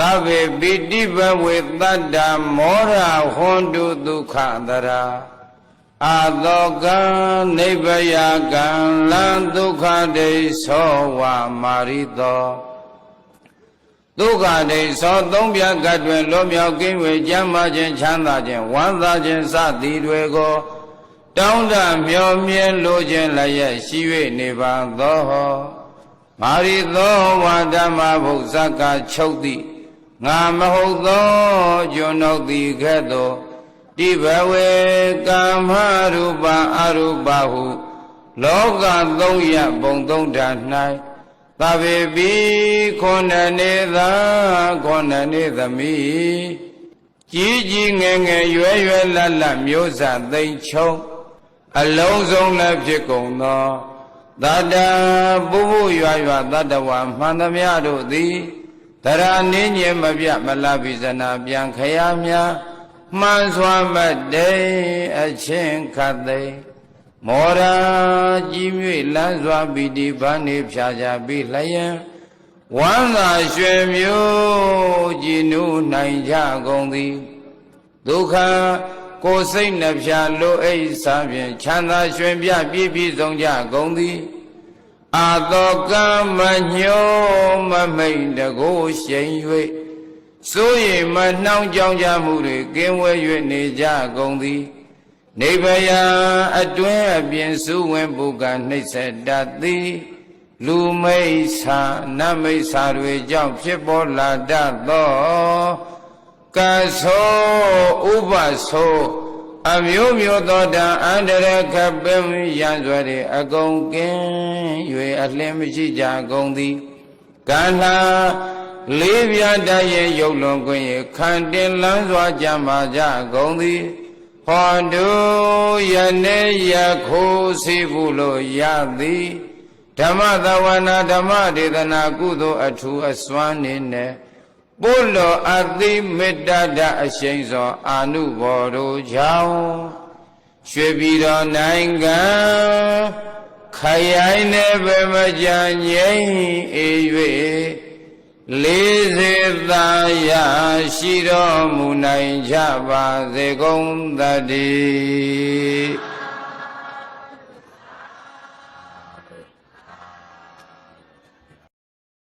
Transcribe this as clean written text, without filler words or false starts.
သဗ္ဗေပိတိဘဝေတတ္တမောရဟွန်တုဒုက္ခတရာအာသောကံနိဗ္ဗယကံလံဒုက္ခဒိသောဝမာရိသောဒုက္ခဒိသောသုံးပြကတ်တွင်လွတ်မြောက်ကင်းဝေကျမ်းမာခြင်းချမ်းသာခြင်းဝမ်းသာခြင်းစသည်တွေကိုတောင်းတမျှော်မြင်လိုခြင်းလည်းရရှိ၍နေပါသောမာရိသောဝါဓမ္မဘုဇကချုပ်သည်ငါမဟုတ်သောကျွန်ုပ်သည်ကဲ့သို့တိဘဝေကာမရူပအရူပဟုလောကသုံးရပုံသုံးဓာ၌သဗ္ဗေပိခွန်နေသာခွန်နေသမီးကြီးကြီးငယ်ငယ်ရွယ်ရွယ်လတ်လတ်မျိုးစသိမ့်ချုံအလုံးစုံလည်းဖြစ်ကုန်သောသတ္တပုဗ္ဗရွာရွာတတ္တဝါမှန်သမျှတို့သည်တရာနင်းညင်မပြမလပိစနာပြန်ခရများမှန်စွာမတေအချင်းခတ်သိမောရာကြီးမြွေလန်းစွာပိတိဘာနေဖြာကြပြီးလျင်ဝမ်းသာရွှင်မျိုးကြည်နူးနိုင်ကြကုန်သည်ဒုက္ခကိုယ်စိတ်နှဖျားလိုအိတ်စားဖြင့်ချမ်းသာရွှင်ပြပြည့်ပြည့်စုံကြကုန်သည်အာသောကံမညှိုးမမိတ်တကိုးရှိန်၍စိုးရိမ်မနှောင့်ကြောင်ကြမှုတွေကင်းဝဲ၍နေကြကုန်သည်နိဗ္ဗယအတွင်းအပြင်စုဝင်ပုဂ္ဂနှိစ္စတတ်သည်လူမိစ္ဆာနတ်မိစ္ဆာတွေကြောင့်ဖြစ်ပေါ်လာတတ်သောကသောဥပသောအမျိုးမျိုးသောတံအန္တရာယ်ခပင်ရန်စွဲတွေအကုန်ကင်း၍အလင်းမရှိကြကုန်သည်ကန္နာလေးပြားတတ်ရဲ့ရုပ်လွန်ခွင့်ရခံတင်လန်းစွာကြံပါကြကုန်သည်ဟောတုယနေ့ယခိုးစီဘူးလို့ရသည်ဓမ္မသဝနာဓမ္မဒေသနာကုသိုလ်အထူးအစွမ်းနေနဲ့ပုလောအသိမေတ္တာဒအရှိန်သောအာနုဘော်တို့ကြောင့်ရွှေပြည်တော်နိုင်ငံခရိုင်နယ်ပင်မကြငြိမ့်အေ၍လေးစေသာရရှိတော်မူနိုင်ကြပါစေကုန်သတည်း